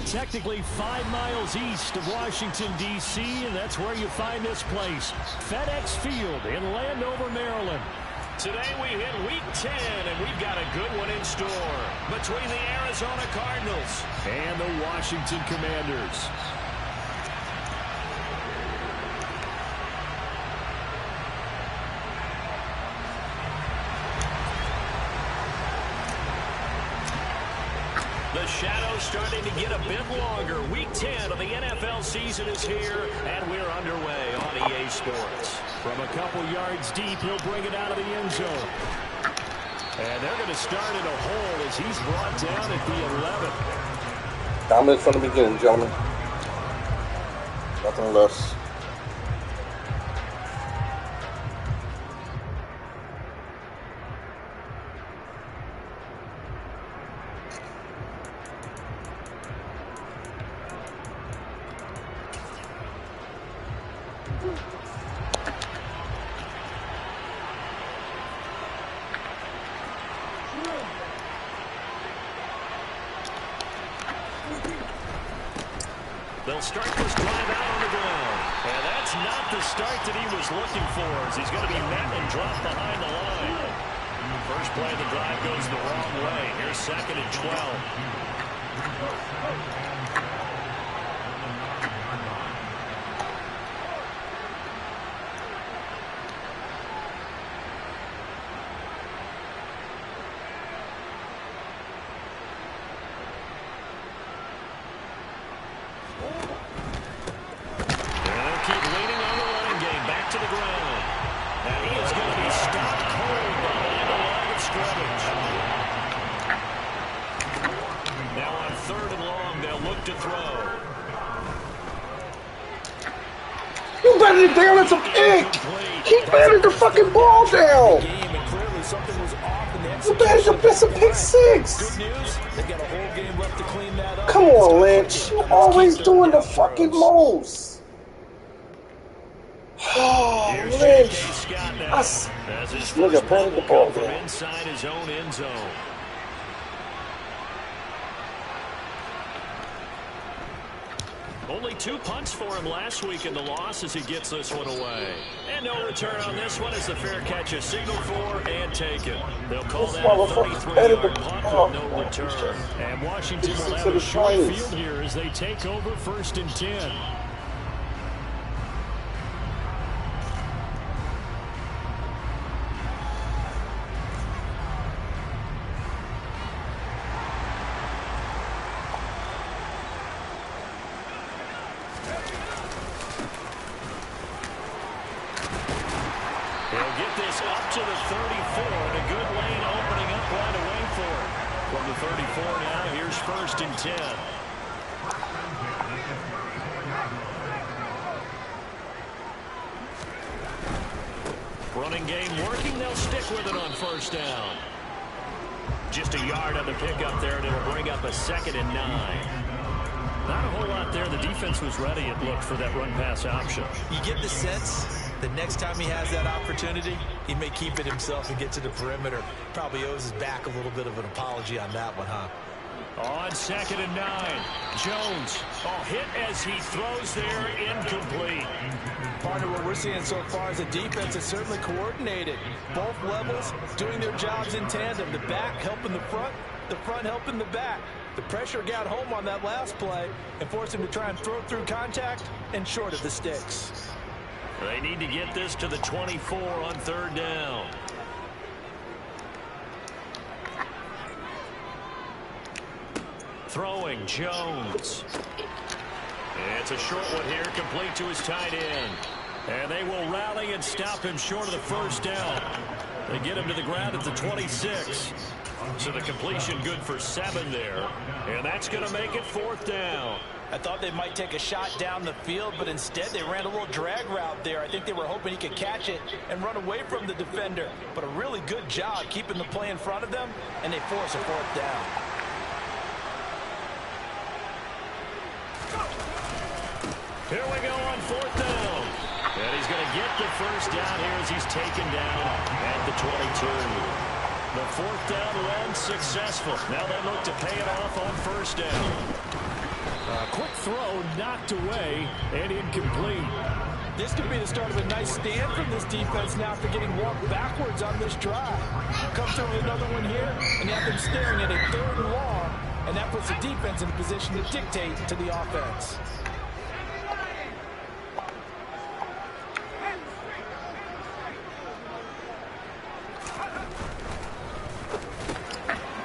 technically 5 miles east of Washington, D.C., and that's where you find this place, FedEx Field in Landover, Maryland. Today we hit Week 10, and we've got a good one in store between the Arizona Cardinals and the Washington Commanders. The shadow's starting to get a bit longer. Week 10 of the NFL season is here, and we're underway on EA Sports. From a couple yards deep, he'll bring it out of the end zone. And they're going to start in a hole as he's brought down at the 11. Dominant from the beginning, gentlemen. Nothing less. They'll start this drive out on the ground. And that's not the start that he was looking for, as he's going to be met and dropped behind the line. First play of the drive goes the wrong way. Here's 2nd and 12. Batted it down, it's a pick! He batted the fucking ball down! You batted a pick 6! Come on, Lynch. You're always doing the fucking most. Oh, Lynch. Look at batted the ball down. Inside his own end zone. Only 2 punts for him last week in the loss as he gets this one away. And no return on this one as the fair catch is signaled for and taken. They'll call that a 33-yard punt with no return. And Washington will have a short field here as they take over 1st and 10. Up to the 34, and a good lane opening up right away for it. From the 34 now, here's 1st and 10. Running game working, they'll stick with it on 1st down. Just a yard on the pickup there, and it'll bring up a 2nd and 9. Not a whole lot there. The defense was ready, it looked, for that run-pass option. You get the sense the next time he has that opportunity, he may keep it himself and get to the perimeter. Probably owes his back a little bit of an apology on that one, huh? On 2nd and 9, Jones. Hit as he throws there, incomplete. Partner, what we're seeing so far is the defense is certainly coordinated. Both levels doing their jobs in tandem. The back helping the front helping the back. The pressure got home on that last play and forced him to try and throw through contact and short of the sticks. They need to get this to the 24 on 3rd down. Throwing, Jones. It's a short one here, complete to his tight end. And they will rally and stop him short of the 1st down. They get him to the ground at the 26. So the completion good for 7 there. And that's going to make it 4th down. I thought they might take a shot down the field, but instead they ran a little drag route there. I think they were hoping he could catch it and run away from the defender. But a really good job keeping the play in front of them, and they force a 4th down. Here we go on 4th down. And he's going to get the 1st down here as he's taken down at the 22. The 4th down run successful. Now they look to pay it off on 1st down. Quick throw knocked away and incomplete. This could be the start of a nice stand from this defense now after getting walked backwards on this drive. Comes through with another one here, and you have them staring at a 3rd and long, and that puts the defense in a position to dictate to the offense.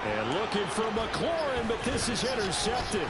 And looking for McLaurin, but this is intercepted.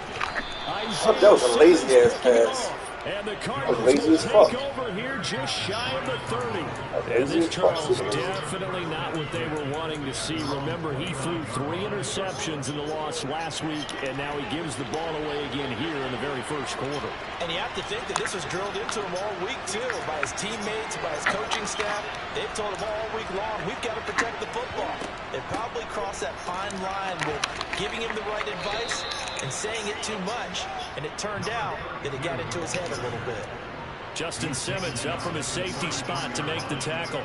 That was a lazy-ass pass. And the Cardinals will take over here just shy of the 30. And this Charles definitely not what they were wanting to see. Remember, he threw 3 interceptions in the loss last week, and now he gives the ball away again here in the very first quarter. And you have to think that this was drilled into him all week, too, by his teammates, by his coaching staff. They've told him all week long, we've got to protect the football. They probably crossed that fine line with giving him the right advice and saying it too much. And it turned out that it got into his head a little bit. Justin Simmons up from his safety spot to make the tackle.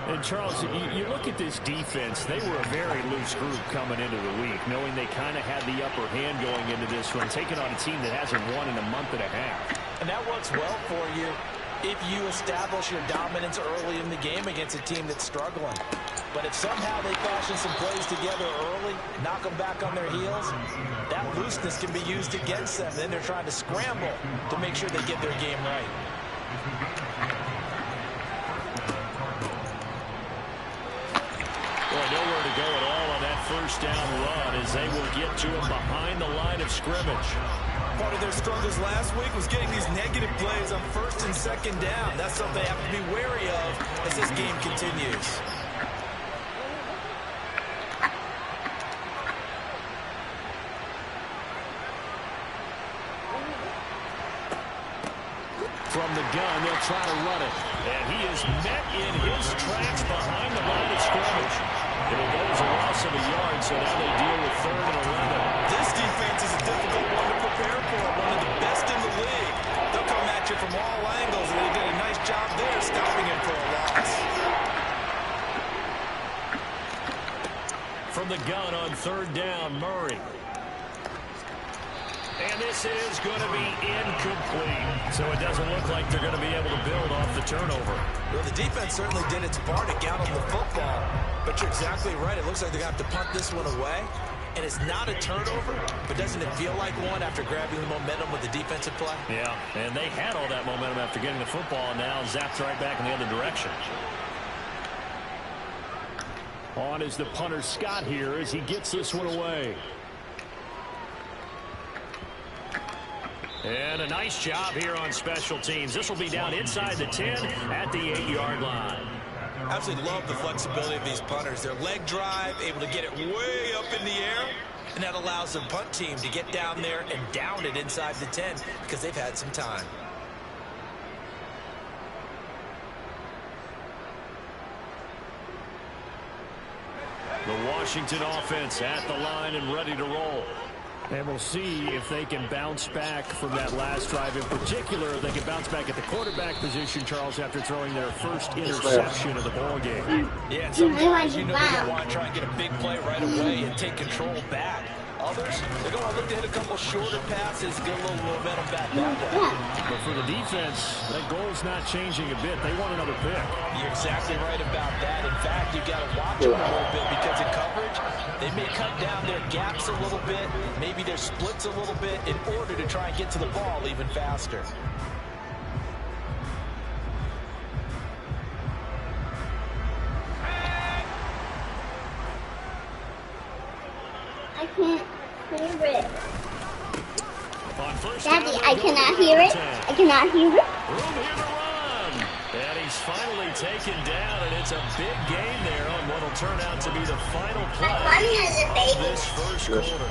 And, Charles, you look at this defense, they were a very loose group coming into the week, knowing they kind of had the upper hand going into this one, taking on a team that hasn't won in a month and a half. And that works well for you if you establish your dominance early in the game against a team that's struggling. But if somehow they fashion some plays together early, knock them back on their heels, that looseness can be used against them. Then they're trying to scramble to make sure they get their game right. Boy, nowhere to go at all on that first down run as they will get to him behind the line of scrimmage. Part of their struggles last week was getting these negative plays on 1st and 2nd down. That's something they have to be wary of as this game continues. From the gun, they'll try to run it. And he is met in his tracks behind the line of scrimmage. It'll go as a loss of a yard, so now they deal with 3rd and 11. This defense is a difficult one to prepare for, one of the best in the league. They'll come at you from all angles, and they did a nice job there stopping him for a loss. From the gun on 3rd down, Murray. And this is going to be incomplete. So it doesn't look like they're going to be able to build off the turnover. Well, the defense certainly did its part to get on the football. But you're exactly right. It looks like they're going to have to punt this one away. And it's not a turnover, but doesn't it feel like one after grabbing the momentum with the defensive play? Yeah, and they had all that momentum after getting the football, and now zapped right back in the other direction. On is the punter Scott here as he gets this one away. And a nice job here on special teams. This will be down inside the 10 at the 8-yard line. Absolutely love the flexibility of these punters. Their leg drive, able to get it way up in the air, and that allows the punt team to get down there and down it inside the 10 because they've had some time. The Washington offense at the line and ready to roll. And we'll see if they can bounce back from that last drive. In particular, if they can bounce back at the quarterback position, Charles, after throwing their first interception of the ball game. Yeah, and sometimes you know they're going to want to try and get a big play right away and take control back. Others, they're going to look to hit a couple shorter passes, get a little momentum back that way. But for the defense, that goal's not changing a bit. They want another pick. You're exactly right about that. In fact, you've got to watch them a little bit because in coverage, they may cut down their gaps a little bit, maybe their splits a little bit in order to try and get to the ball even faster. I can't hear it. Daddy, I cannot hear it. I cannot hear it. Room here to run. And he's finally taken down, and it's a big gain there on what will turn out to be the final play of this first quarter.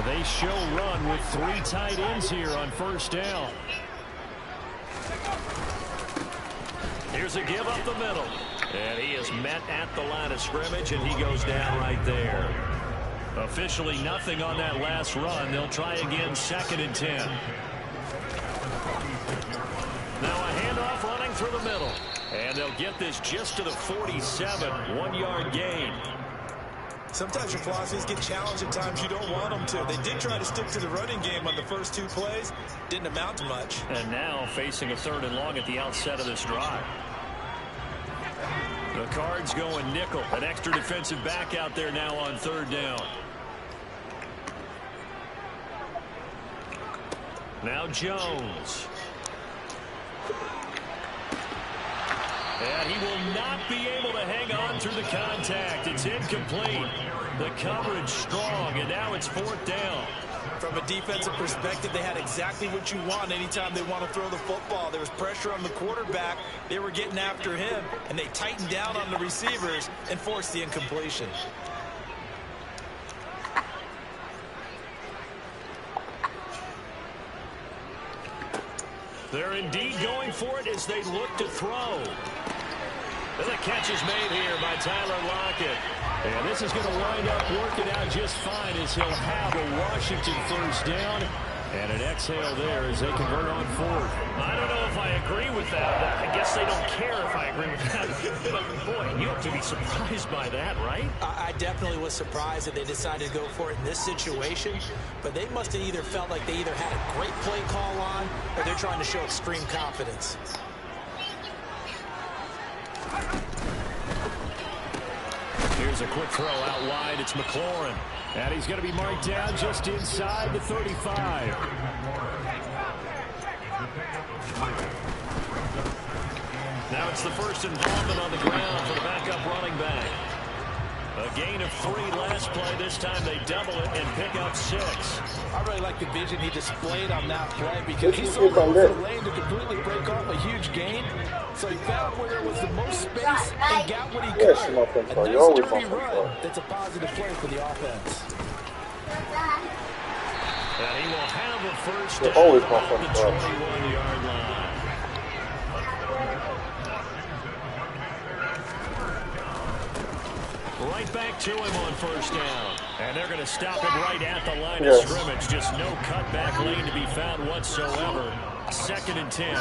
They show run with 3 tight ends here on first down. Here's a give up the middle. And he is met at the line of scrimmage, and he goes down right there. Officially nothing on that last run. They'll try again 2nd and 10. through the middle. And they'll get this just to the 47, 1-yard gain. Sometimes your philosophies get challenged at times you don't want them to. They did try to stick to the running game on the first 2 plays. Didn't amount to much. And now facing a 3rd and long at the outset of this drive. The Cards going nickel. An extra defensive back out there now on 3rd down. Now Jones. And he will not be able to hang on through the contact. It's incomplete. The coverage strong, and now it's 4th down. From a defensive perspective, they had exactly what you want anytime they want to throw the football. There was pressure on the quarterback. They were getting after him, and they tightened down on the receivers and forced the incompletion. They're indeed going for it as they look to throw. And the catch is made here by Tyler Lockett. And this is going to wind up working out just fine as he'll have a Washington 1st down. And an exhale there as they convert on 4th. I don't know if I agree with that. I guess they don't care if I agree with that. But, boy, you have to be surprised by that, right? I definitely was surprised that they decided to go for it in this situation. But they must have either felt like they either had a great play call on or they're trying to show extreme confidence. Here's a quick throw out wide. It's McLaurin. And he's going to be marked down just inside the 35. Now it's the first involvement on the ground for the backup running back. A gain of 3 last play. This time they double it and pick up 6. I really like the vision he displayed on that play because he saw the lane to completely break off a huge gain. So he found where there was the most space and got what he could. A nice dirty run that's a positive play for the offense. And he will have a first down at the 21-yard line. Right back to him on 1st down. And they're going to stop him right at the line of scrimmage. Just no cutback lane to be found whatsoever. 2nd and 10.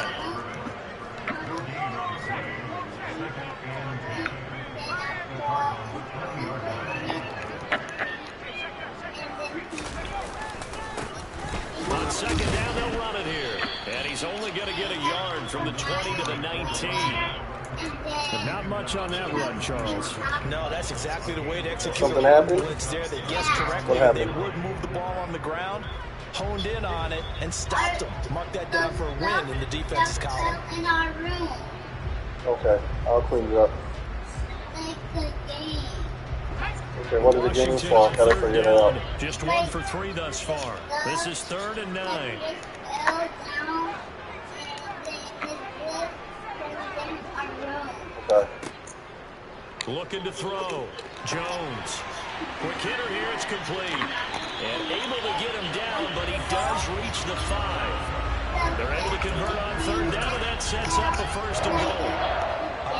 On 2nd down, they'll run it here. And he's only going to get a yard from the 20 to the 19. But not much on that run, Charles. No, that's exactly the way to execute Something happened? blitz there. They guessed correctly that they would move the ball on the ground, honed in on it, and stopped them. Mark that down for a win in the defense's column. In our room. Okay, I'll clean it up. Okay, what is the game for? I gotta figure it out. Just 1 for 3 thus far. This is 3rd and 9. Okay. Looking to throw. Jones. Quick hitter here. It's complete. And able to get him down, but he does reach the 5. They're able to convert on 3rd down, and that sets up a 1st and goal.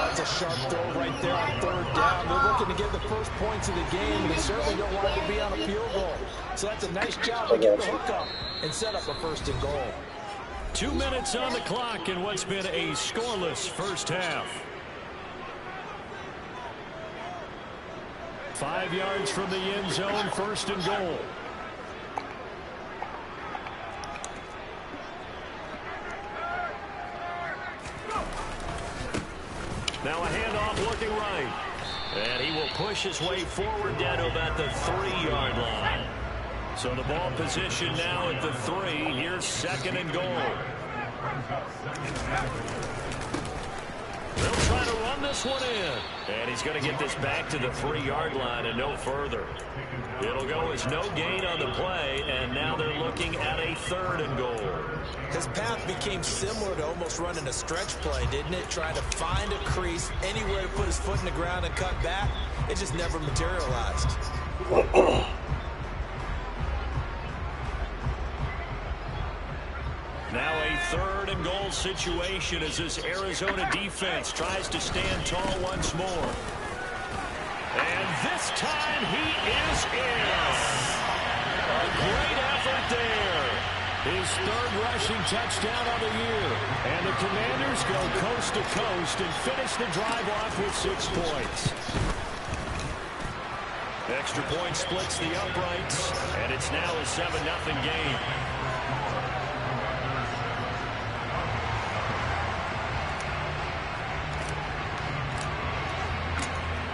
That's a sharp throw right there on 3rd down. They're looking to get the first points of the game. They certainly don't want it to be on a field goal. So that's a nice job to get the hook up and set up a 1st and goal. 2 minutes on the clock in what's been a scoreless 1st half. 5 yards from the end zone, 1st and goal. Now a handoff looking right. And he will push his way forward down to about the 3-yard line. So the ball position now at the 3. Here's 2nd and goal. They'll try to run this one in. And he's going to get this back to the 3-yard line and no further. It'll go as no gain on the play, and now they're looking at a 3rd and goal. His path became similar to almost running a stretch play, didn't it? Trying to find a crease, anywhere to put his foot in the ground and cut back. It just never materialized. Now a 3rd and goal situation as this Arizona defense tries to stand tall once more. And this time he is in. A great effort there. His third rushing touchdown of the year. And the Commanders go coast to coast and finish the drive off with 6 points. Extra point splits the uprights, and it's now a 7-0 game.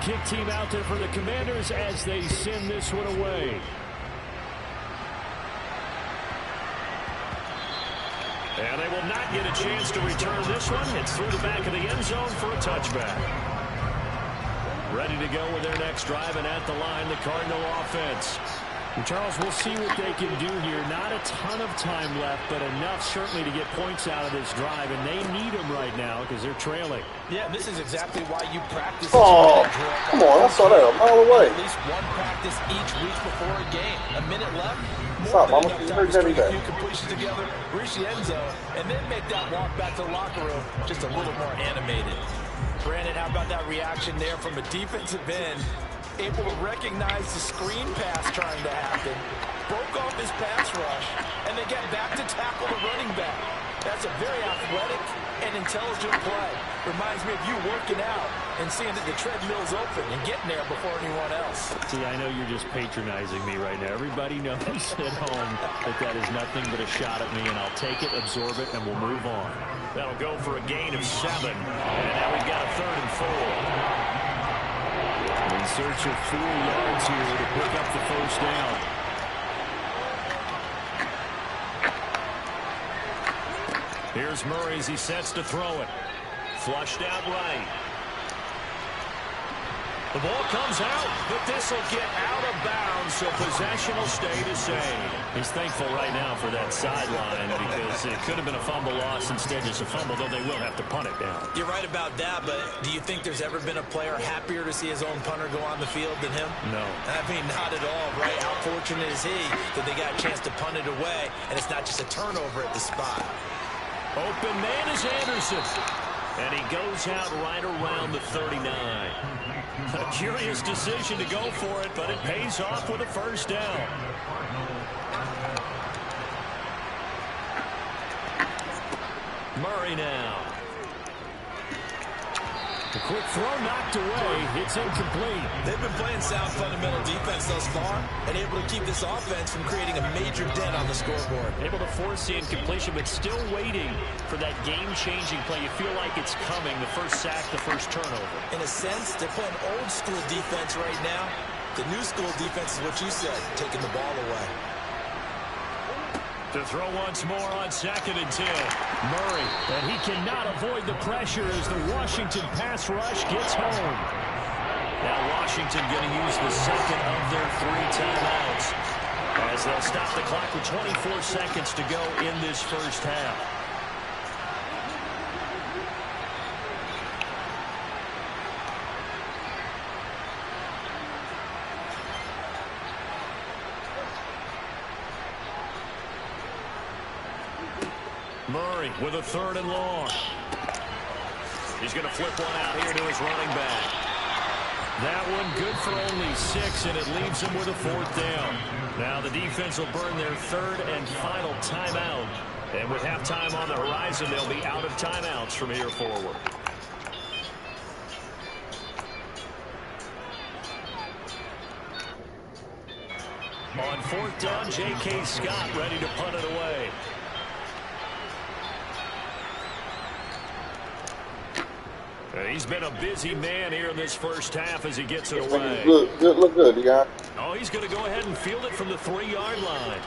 Kick team out there for the Commanders as they send this one away. And they will not get a chance to return this one. It's through the back of the end zone for a touchback. Ready to go with their next drive, and at the line, the Cardinal offense. And Charles, we'll see what they can do here. Not a ton of time left, but enough certainly to get points out of this drive, and they need them right now because they're trailing. Yeah, this is exactly why you practice. Oh, come on, I saw that a mile away. At least one practice each week before a game. A minute left. What's up, Mama? You heard that A few completions together, reach the end zone, and then make that walk back to the locker room just a little more animated. Brandon, how about that reaction there from a defensive end? Able to recognize the screen pass trying to happen, broke off his pass rush, and then get back to tackle the running back. That's a very athletic and intelligent play. Reminds me of you working out and seeing that the treadmill's open and getting there before anyone else. See, I know you're just patronizing me right now. Everybody knows at home that that is nothing but a shot at me, and I'll take it, absorb it, and we'll move on. That'll go for a gain of 7, and now we've got a 3rd and 4. In search of 4 yards here to pick up the first down. Here's Murray as he sets to throw it. Flushed out right. The ball comes out, but this will get out of bounds, so possession will stay the same. He's thankful right now for that sideline because it could have been a fumble loss, instead just a fumble, though they will have to punt it down. You're right about that, but do you think there's ever been a player happier to see his own punter go on the field than him? No. I mean, not at all, right? How fortunate is he that they got a chance to punt it away, and it's not just a turnover at the spot. Open man is Anderson, and he goes out right around the 39. A curious decision to go for it, but it pays off with a first down. Murray now. The quick throw knocked away. It's incomplete. They've been playing sound fundamental defense thus far and able to keep this offense from creating a major dent on the scoreboard. Able to force the incompletion, but still waiting for that game-changing play. You feel like it's coming, the first sack, the first turnover. In a sense, they're playing old-school defense right now. The new-school defense is what you said, taking the ball away. To throw once more on 2nd and 10. Murray, and he cannot avoid the pressure as the Washington pass rush gets home. Now Washington going to use the second of their 3 timeouts as they'll stop the clock with 24 seconds to go in this first half. Murray with a 3rd and long. He's going to flip one out here to his running back. That one good for only 6, and it leaves him with a 4th down. Now the defense will burn their 3rd and final timeout. And with halftime on the horizon, they'll be out of timeouts from here forward. On 4th down, J.K. Scott ready to punt it away. He's been a busy man here in this first half as he gets it away. Look good, you got. Oh, he's going to go ahead and field it from the 3-yard line.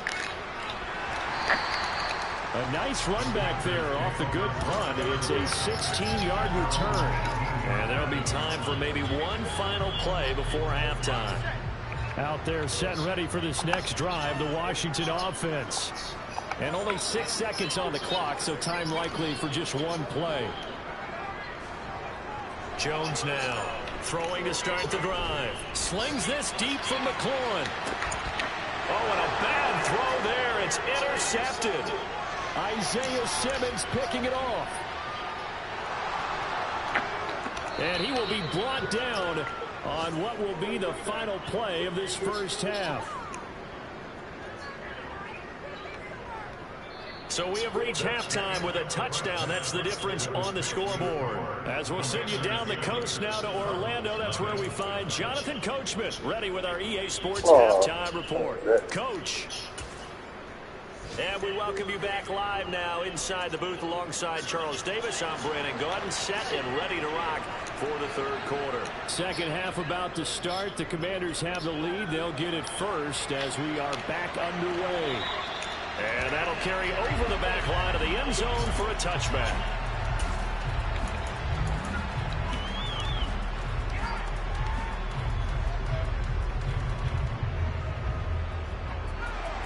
A nice run back there off the good punt. It's a 16-yard return. And there'll be time for maybe one final play before halftime. Out there set and ready for this next drive, the Washington offense. And only 6 seconds on the clock, so time likely for just one play. Jones now throwing to start the drive. Slings this deep from McLaurin. Oh, and a bad throw there. It's intercepted. Isaiah Simmons picking it off. And he will be brought down on what will be the final play of this first half. So we have reached halftime with a touchdown. That's the difference on the scoreboard. As we'll send you down the coast now to Orlando, that's where we find Jonathan Coachman ready with our EA Sports halftime report. Coach. And we welcome you back live now inside the booth alongside Charles Davis. I'm Brandon Gordon, set and ready to rock for the third quarter. Second half about to start. The Commanders have the lead. They'll get it first as we are back underway. And that'll carry over the back line of the end zone for a touchback.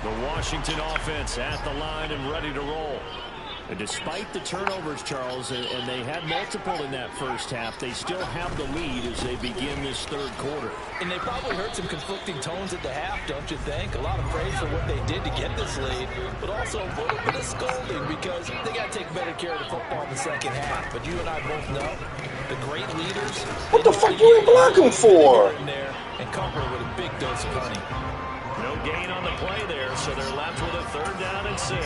The Washington offense at the line and ready to roll. And despite the turnovers, Charles, and they had multiple in that first half, they still have the lead as they begin this third quarter. And they probably heard some conflicting tones at the half, don't you think? A lot of praise for what they did to get this lead, but also a little bit of scolding because they got to take better care of the football in the second half. But you and I both know the great leaders. What the fuck you ain't blocking for? And cover with a big dose of honey. No gain on the play there, so they're left with a 3rd down and 6.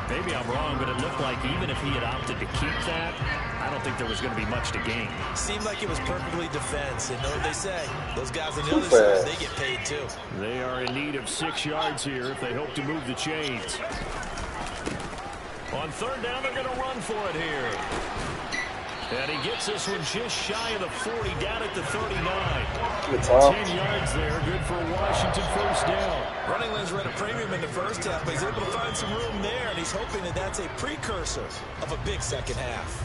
Maybe I'm wrong, but it looked like even if he had opted to keep that, I don't think there was going to be much to gain. Seemed like it was perfectly defense. And know what they say? Those guys on the other side, they get paid too. They are in need of 6 yards here if they hope to move the chains. On 3rd down, they're going to run for it here. And he gets this one just shy of the 40, down at the 39. 10 yards there, good for a Washington first down. Running lanes were at a premium in the first half, but he's able to find some room there, and he's hoping that that's a precursor of a big second half.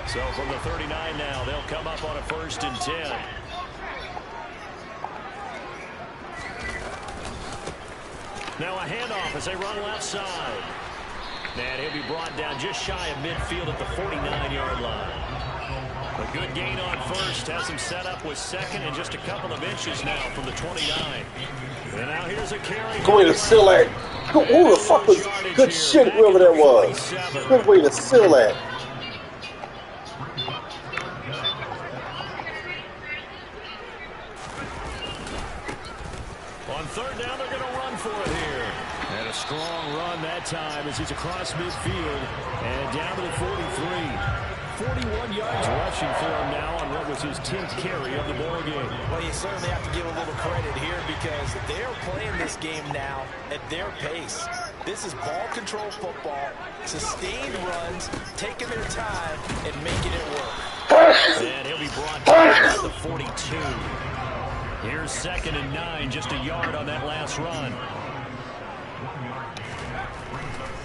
So from the 39 now, they'll come up on a 1st and 10. Now a handoff as they run left side. And he'll be brought down just shy of midfield at the 49-yard line. A good gain on first. Has him set up with 2nd and just a couple of inches now from the 29. And now here's a carry. Good way to seal that. Who the fuck was good shit, whoever that was. Good way to seal that. On 3rd down, they're going to run for it here. And a strong run that time as he's across midfield and down to the 43. 41 yards rushing for him now on what was his 10th carry of the ball game. Well, you certainly have to give a little credit here because they're playing this game now at their pace. This is ball control football, sustained runs, taking their time and making it work. And he'll be brought down at the 42. Here's 2nd and 9, just a yard on that last run.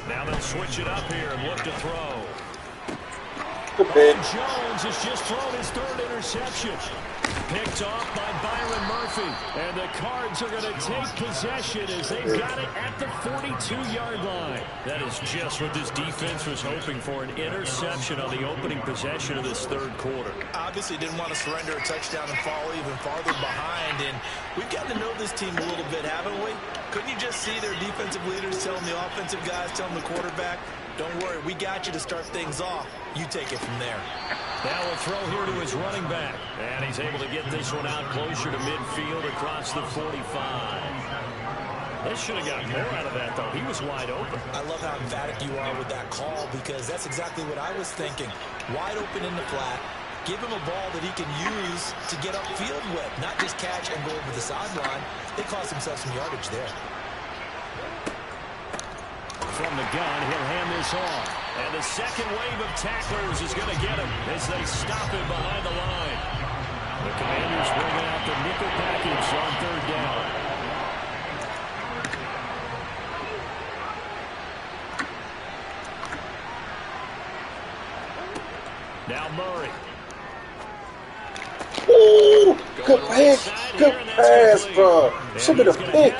Now they'll switch it up here and look to throw. Jones has just thrown his 3rd interception. Picked off by Byron Murphy. And the Cards are going to take possession as they've got it at the 42-yard line. That is just what this defense was hoping for, an interception on the opening possession of this 3rd quarter. Obviously didn't want to surrender a touchdown and fall even farther behind. And we've gotten to know this team a little bit, haven't we? Couldn't you just see their defensive leaders telling the offensive guys, telling the quarterback, don't worry, we got you to start things off. You take it from there. Now we'll throw here to his running back. And he's able to get this one out closer to midfield across the 45. They should have gotten more out of that, though. He was wide open. I love how emphatic you are with that call because that's exactly what I was thinking. Wide open in the flat. Give him a ball that he can use to get upfield with, not just catch and go over the sideline. They cost themselves some yardage there. From the gun, he'll hand this off. And the second wave of tacklers is going to get him as they stop him behind the line. The Commanders bringing out the nickel package on 3rd down. Now Murray. Ooh, good pass, bro. Should be the pick.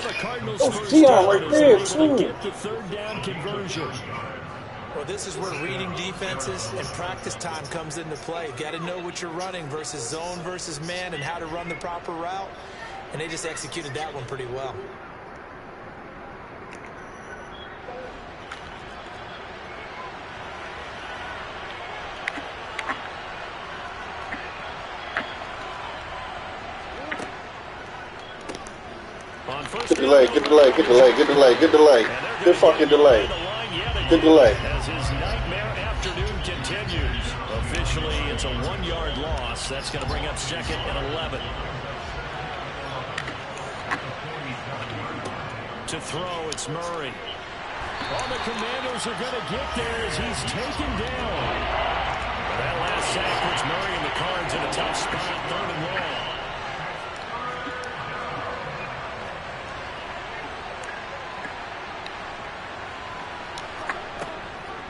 Those Dion right there, too. Get the 3rd down conversion. Well, this is where reading defenses and practice time comes into play. Got to know what you're running versus zone versus man and how to run the proper route. And they just executed that one pretty well. On first Good delay, good delay, good delay, good delay, good delay. Good fucking delay. Good delay. As his nightmare afternoon continues. Officially, it's a 1-yard loss. That's going to bring up 2nd and 11. To throw, it's Murray. Oh, the Commanders are going to get there as he's taken down. And that last sack puts Murray in the cards in a tough spot, 3rd and long.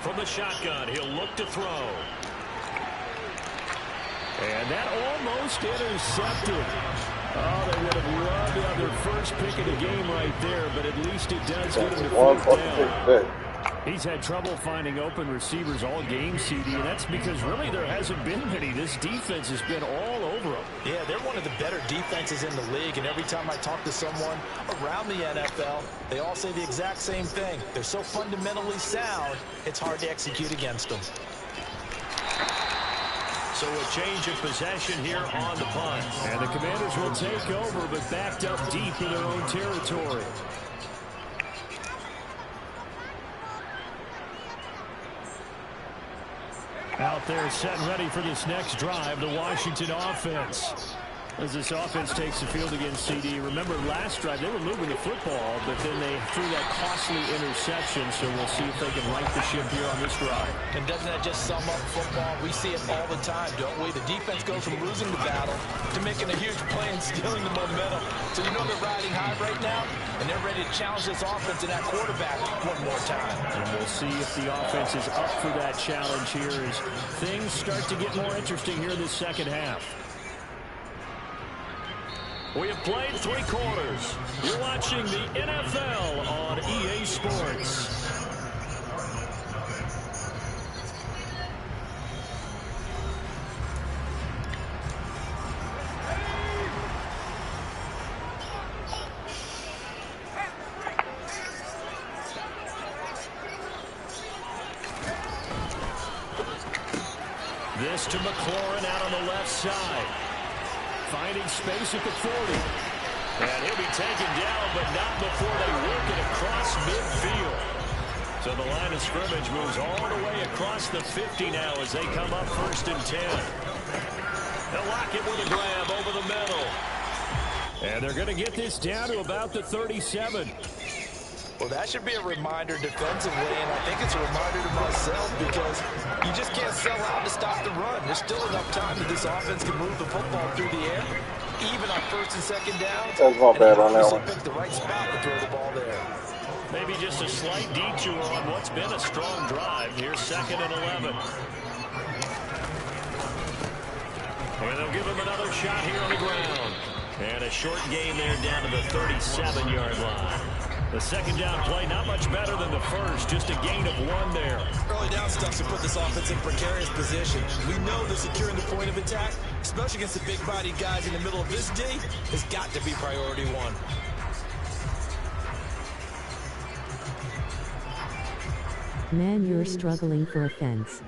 From the shotgun, he'll look to throw. And that almost intercepted. Oh, they would have loved to have their first pick of the game right there, but at least it does get him to 4th down. He's had trouble finding open receivers all game, CD, and that's because really there hasn't been many. This defense has been all over them. Yeah, they're one of the better defenses in the league, and every time I talk to someone around the NFL, they all say the exact same thing. They're so fundamentally sound, it's hard to execute against them. So a change of possession here on the punt. And the Commanders will take over, but backed up deep in their own territory. Out there set and ready for this next drive, the Washington offense. As this offense takes the field against CD. Remember last drive, they were moving the football, but then they threw that costly interception, so we'll see if they can right the ship here on this drive. And doesn't that just sum up football? We see it all the time, don't we? The defense goes from losing the battle to making a huge play and stealing the momentum. So you know they're riding high right now, and they're ready to challenge this offense and that quarterback one more time. And we'll see if the offense is up for that challenge here as things start to get more interesting here in the second half. We have played 3 quarters. You're watching the NFL on EA Sports. This to McLaurin out on the left side. Finding space at the 40. And he'll be taken down, but not before they work it across midfield. So the line of scrimmage moves all the way across the 50 now as they come up 1st and 10. They'll lock it with a grab over the middle. And they're going to get this down to about the 37. Well, that should be a reminder defensively, and I think it's a reminder to myself because you just can't sell out to stop the run. There's still enough time that this offense can move the football through the air, even on 1st and 2nd down. That's not bad on that one. Pick the right spot to throw the ball there. Maybe just a slight detour on what's been a strong drive. Here's 2nd and 11. And they'll give him another shot here on the ground. And a short gain there down to the 37-yard line. The second down play, not much better than the first, just a gain of 1 there. Early down stuff to put this offense in precarious position. We know that securing the point of attack, especially against the big-bodied guys in the middle of this D, has got to be priority 1. Man, you're struggling for offense.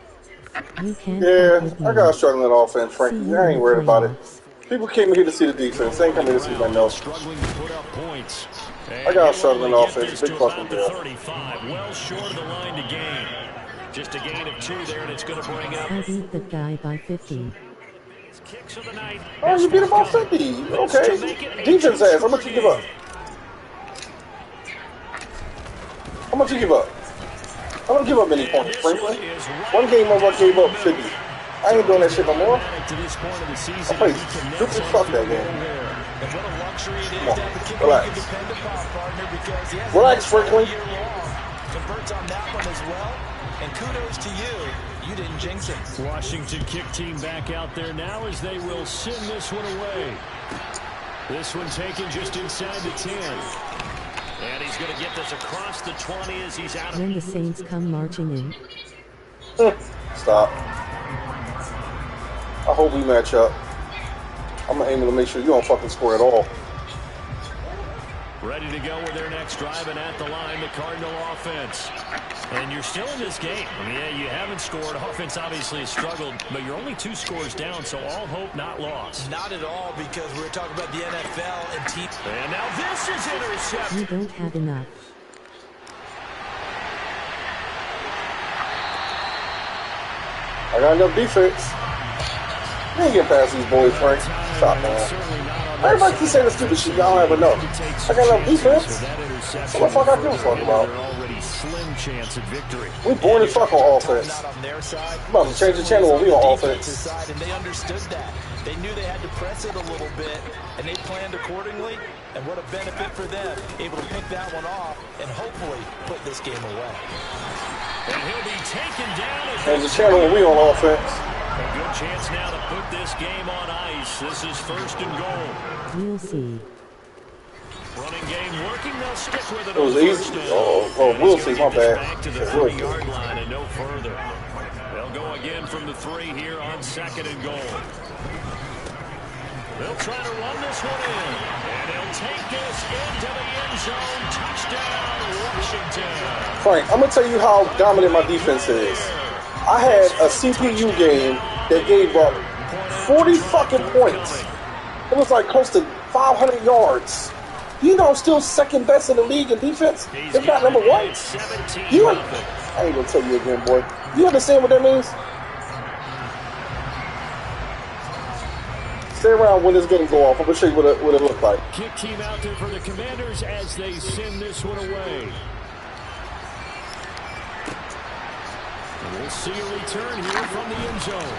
You can't. Yeah, I got a struggling offense, frankly. I ain't worried about it. People came here to see the defense. They ain't coming here to see my nose. Struggling to put up points. I got a struggling offense. Big fucking deal. 35, well short of the line to gain. Just a gain of 2 there, and it's going to bring up. I beat that guy by 50. Kicks of the night. Oh, you beat him by 50. Okay. Defense ass. How much you give up? How much you give up? I don't give up many points, frankly. One game over, I gave up 50. I ain't doing that shit no more. I played stupid fuck that game. Come on, relax. Relax, Franklin. Converts on that one as well. And kudos to you. You didn't jinx it. Washington kick team back out there now as they will send this one away. This one taken just inside the 10. And he's going to get this across the 20 as he's out of. When the Saints come marching in. Stop. I hope we match up. I'm aiming to make sure you don't fucking score at all. Ready to go with their next drive, and at the line, the Cardinal offense. And you're still in this game. I mean, yeah, you haven't scored. Offense obviously has struggled, but you're only 2 scores down, so all hope not lost. Not at all, because we're talking about the NFL and team. And now this is intercepted. You don't have enough. I got enough defense. You ain't get past these boys, Frank. Stop, man. Everybody keeps saying the stupid shit. Y'all don't have enough. I got enough defense. What the fuck I give a fuck about? We born as fuck on offense. I'm about to change the channel when we on offense. And they understood that. They knew they had to press it a little bit, and they planned accordingly. And what a benefit for them, able to pick that one off and hopefully put this game away. And he'll be taken down. Change the channel when we on offense. A good chance now to put this game on ice. This is 1st and goal. We'll see. Running game working. They'll stick with it. It was easy. Oh, we'll see. My bad. Back to the 30-yard line and no further. They'll go again from the 3 here on 2nd and goal. They'll try to run this one in. And he'll take this into the end zone. Touchdown, Washington. Frank, I'm going to tell you how dominant my defense is. I had a CPU game that gave up 40 fucking points. It was like close to 500 yards. You know I'm still 2nd best in the league in defense? If not number 1. I ain't going to tell you again, boy. You understand what that means? Stay around when this game go off. I'm going to show you what it looks like. Kick team out there for the Commanders as they send this one away. And we'll see a return here from the end zone.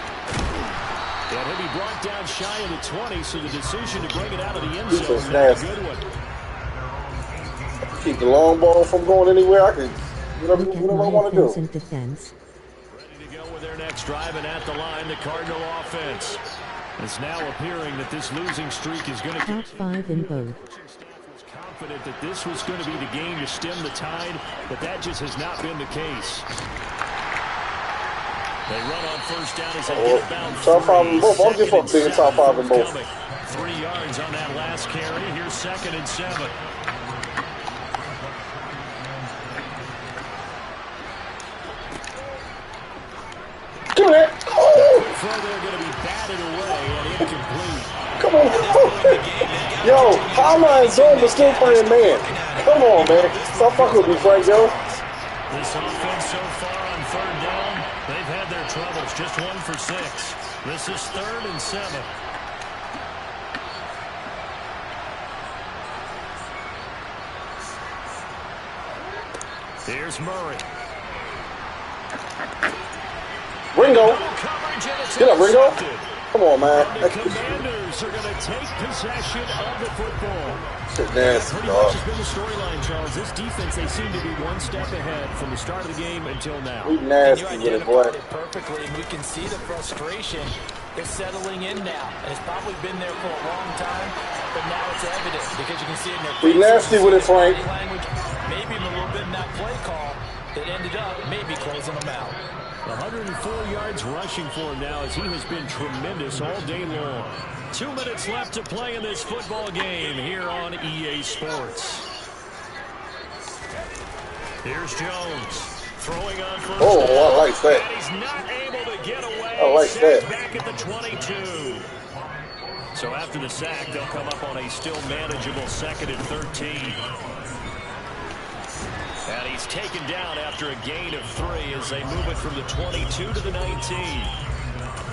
And he'll be brought down shy of the 20, so the decision to bring it out of the end zone is a good one. Keep the long ball from going anywhere. I can whatever I want to do. Defense. Ready to go with their next drive, and at the line, the Cardinal offense. It's now appearing that this losing streak is going to top 5 in both. Confident that this was going to be the game to stem the tide, but that just has not been the case. They run on 1st down as they get about top 5 in both. I'll give up being top 5 in both. 3 yards on that last carry. Here's 2nd and 7. Come on. They're going to be batted away and incomplete. Come on. Yo, how am I in zone but still playing man? Come on, man. Stop fucking with me, Frank, yo. This offense so far on 3rd down, they've had their troubles. Just 1 for 6. This is 3rd and 7. Here's Murray. Ringo. Get up, Ringo. Come on, man. The Commanders are going to take possession of the football. Shit nasty, Pretty much has been the storyline, Charles. This defense, they seem to be 1 step ahead from the start of the game until now. We nasty with it, boy. It perfectly, and we can see the frustration. They're settling in now, and it's probably been there for a long time, but now it's evident because you can see it in their We nasty with it, Frank. language, maybe a little bit in that play call that ended up maybe closing them out. 104 yards rushing for him now as he has been tremendous all day long. 2 minutes left to play in this football game here on EA Sports. Here's Jones throwing on 1st. Oh, I like that. And he's not able to get away. I like that. Back at the 22. So after the sack, they'll come up on a still manageable 2nd and 13. And he's taken down after a gain of 3 as they move it from the 22 to the 19.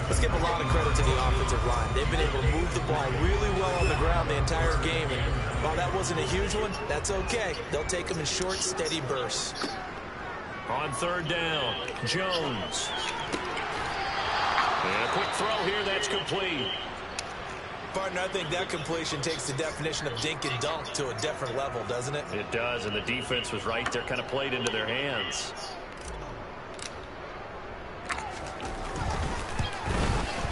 Let's give a lot of credit to the offensive line. They've been able to move the ball really well on the ground the entire game. And while that wasn't a huge one, that's okay. They'll take them in short, steady bursts. On 3rd down, Jones. And a quick throw here, that's complete. Partner, I think that completion takes the definition of dink and dunk to a different level, doesn't it? It does, and the defense was right there, kind of played into their hands.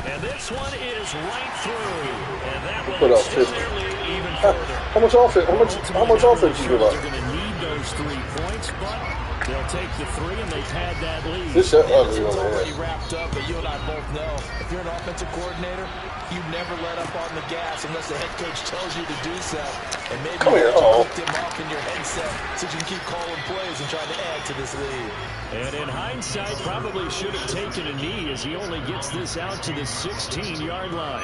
And this one is right through, and that will extend their lead even further. How much offense you give up? They're going to need those 3 points, but They'll take the three, and they've had that lead. This shit ugly It's over already here. wrapped up, but you and I both know if you're an offensive coordinator, you never let up on the gas unless the head coach tells you to do so. And maybe you clicked him off in your headset so you can keep calling plays and trying to add to this lead. And in hindsight, probably should have taken a knee as he only gets this out to the 16-yard line.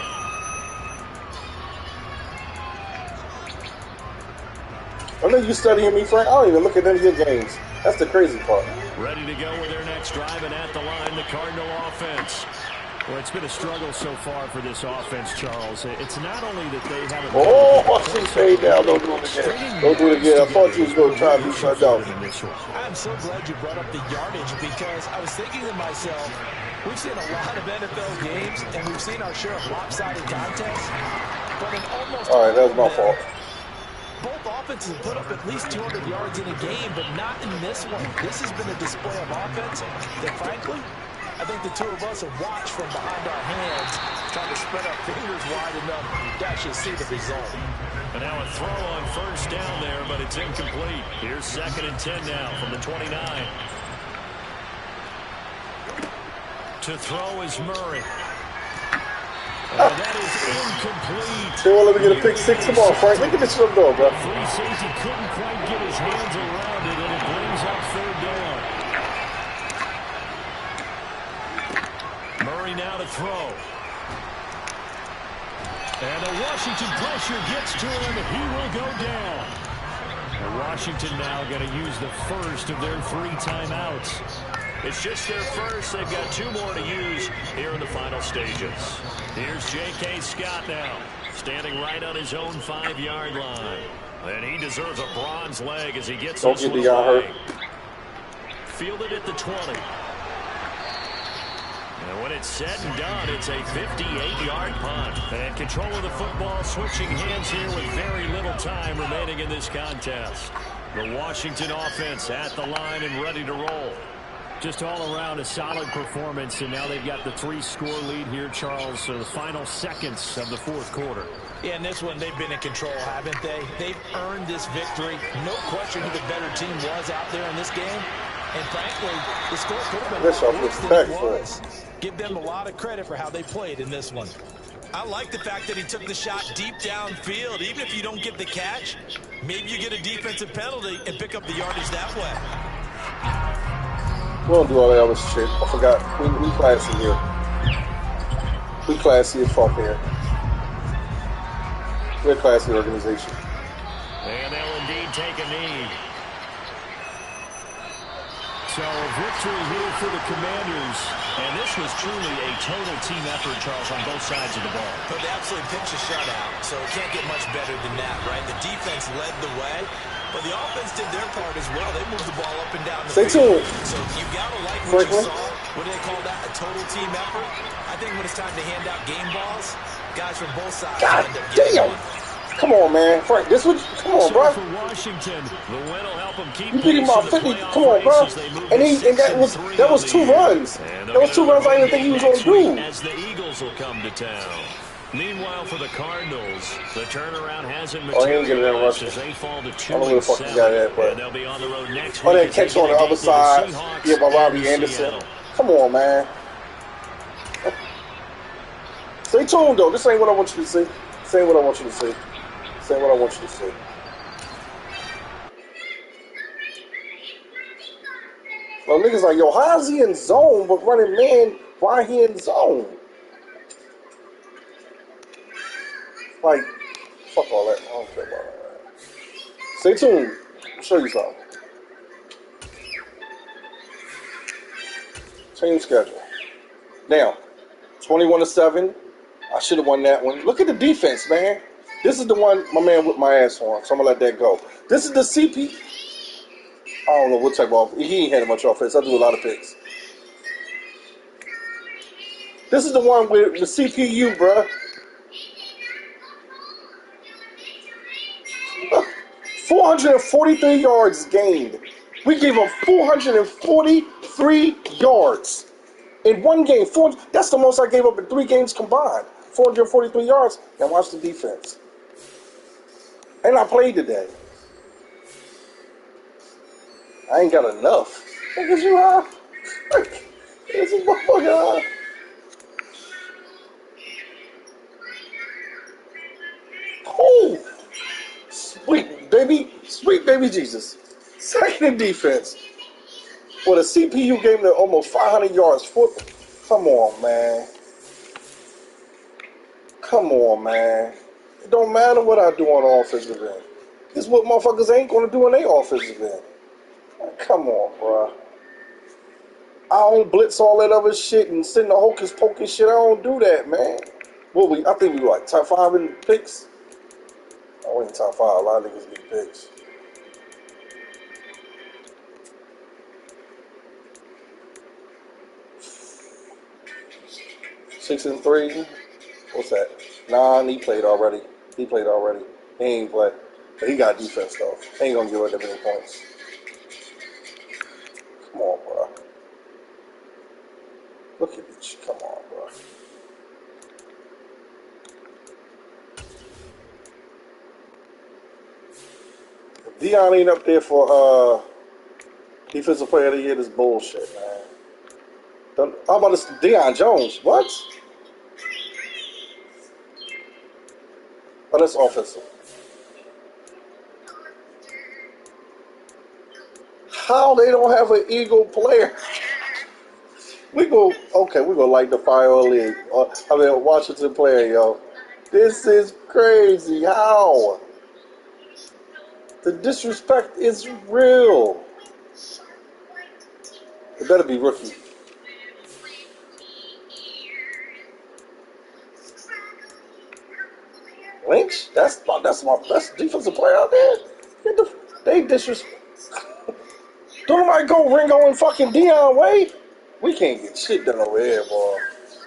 I know you studying me, Frank. I don't even look at any of your games. That's the crazy part. Ready to go with their next drive, and at the line, the Cardinal offense. Well, it's been a struggle so far for this offense, Charles. It's not only that they haven't... Oh, she stayed down. Don't do it again. Don't do it again. I thought you was going to try to do something else. I'm so glad you brought up the yardage because I was thinking to myself, we've seen a lot of NFL games, and we've seen our share of lopsided contests. But in almost all right, that was my fault. Both offenses put up at least 200 yards in a game, but not in this one. This has been a display of offense that, frankly, I think the two of us have watched from behind our hands, trying to spread our fingers wide enough to actually see the result. And now a throw on first down there, but it's incomplete. Here's 2nd and 10 now from the 29. To throw is Murray. That is incomplete. They won't let me get a pick six. Come on, Frank. Look at this shit door, bro. Free safety couldn't quite get his hands around it, and it brings up 3rd down. Murray now to throw. And the Washington pressure gets to him, and he will go down. And Washington now going to use the first of their 3 timeouts. It's just their first. They've got 2 more to use here in the final stages. Here's J.K. Scott now, standing right on his own 5-yard line. And he deserves a bronze leg as he gets this one away. Fielded at the 20. And when it's said and done, it's a 58-yard punt. And control of the football, switching hands here with very little time remaining in this contest. The Washington offense at the line and ready to roll. Just all around a solid performance, and now they've got the 3-score lead here, Charles. So the final seconds of the 4th quarter. Yeah, in this one, they've been in control, haven't they? They've earned this victory. No question who the better team was out there in this game. And frankly, the score could have been worse than it was. Give them a lot of credit for how they played in this one. I like the fact that he took the shot deep downfield. Even if you don't get the catch, maybe you get a defensive penalty and pick up the yardage that way. We don't do all that other shit. I forgot. We classy here. We classy as fuck here. We're a classy organization. And they'll indeed take a knee. So a victory here for the Commanders. And this was truly a total team effort, Charles, on both sides of the ball. But they absolutely pitched a shutout, so it can't get much better than that, right? The defense led the way, but the offense did their part as well. They moved the ball up and down the field. So you got to like what you saw. What do they call that? A total team effort? I think when it's time to hand out game balls, guys from both sides God end up getting damn! Come on, man. Frank, this what? Come on, bro. For Washington, the win will help them keep you beat him by 50. Come on, bro. And that was 2 runs. That was 2 runs I didn't think he was gonna do. As the Eagles will come to town. Meanwhile, for the Cardinals, the turnaround hasn't materialized as they fall to 2-7. I don't know where the fuck you got that, but they'll be on the road next week. Oh, that catch on the other side. Yeah, by Robbie Anderson. Come on, man. Stay tuned, though. This ain't what I want you to see. This ain't what I want you to see. This ain't what I want you to see. Well, niggas like, yo, how's he in zone but running man? Why he in zone? Like, fuck all that. I don't care about that. Stay tuned. I'll show you something. Team schedule. Now, 21-7. I should have won that one. Look at the defense, man. This is the one my man whipped my ass on, so I'm going to let that go. This is the CP. I don't know what type of offense. He ain't had much offense. I do a lot of picks. This is the one with the CPU, bruh. 443 yards gained. We gave him 443 yards in one game. That's the most I gave up in 3 games combined. 443 yards. Now watch the defense. And I played today. I ain't got enough. Niggas, you high? This is motherfucker high. Oh, sweet baby Jesus. Second in defense. With a CPU game that almost 500 yards. Come on, man. Come on, man. It don't matter what I do on offensive end. This is what motherfuckers ain't gonna do in their offensive end. Like, come on, bro. I don't blitz all that other shit and send the hocus pocus shit. I don't do that, man. I think we were like top 5 in picks. I wasn't top 5. A lot of niggas get picks. Six and 3. What's that? 9. He played already. He ain't play. But he got defense though. He ain't gonna give up that many points. Come on, bro. Look at this. Come on, bro. If Dion ain't up there for defensive player of the year, this bullshit, man. How about this Deion Jones? What? Oh, that's offensive. How they don't have an Eagle player? We go light the fire league. Washington player, yo. This is crazy. How? The disrespect is real. It better be rookie. Lynch? That's my best defensive player out there. They disrespect. Don't nobody go Ringo and fucking Dion Way. We can't get shit done over here, boy.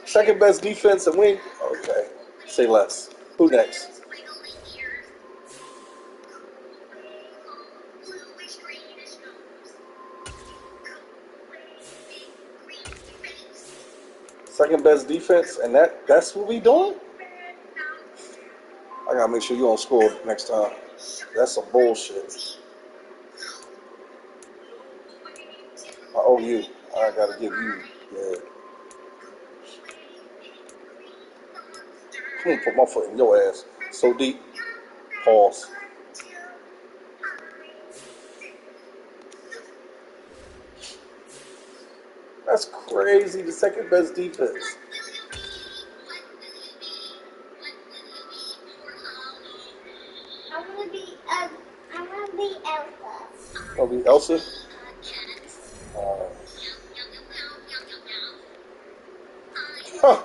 Second best defense and win. Okay. Say less. Who next? Second best defense, and that's what we doing? I gotta make sure you don't score next time. That's some bullshit. I owe you. I gotta give you. Yeah. I'm gonna put my foot in your ass. So deep. Pause. That's crazy. The second best defense. I'm gonna be Elsa. I'll be Elsa. Huh.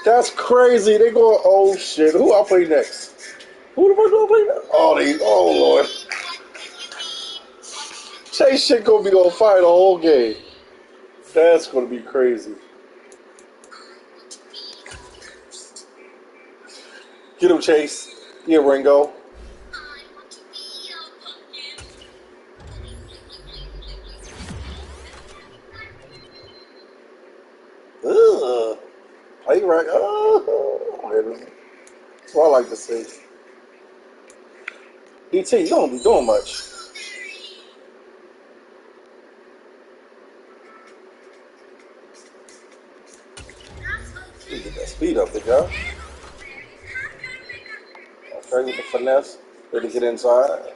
That's crazy. They going, oh shit. Who I play next? Who the fuck do I play next? Oh Lord. Chase shit gonna be on fire the whole game. That's gonna be crazy. Get him, Chase. Yeah, Ringo. Ugh. Play right. Oh, that's what I like to see. DT, you don't be doing much. You get that speed up, big guy. Okay, with the finesse. Ready to get inside.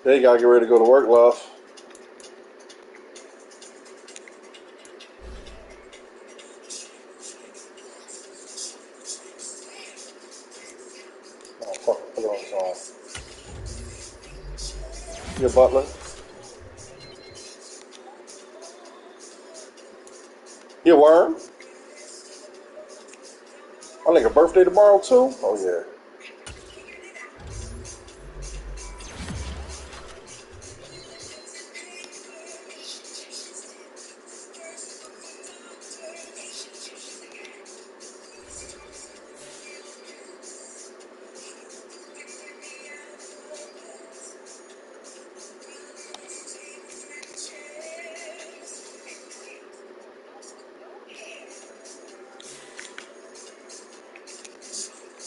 There you gotta get ready to go to work, love. Oh, fuck, put it on his own. Your butler. You worm? My nigga birthday tomorrow too? Oh yeah.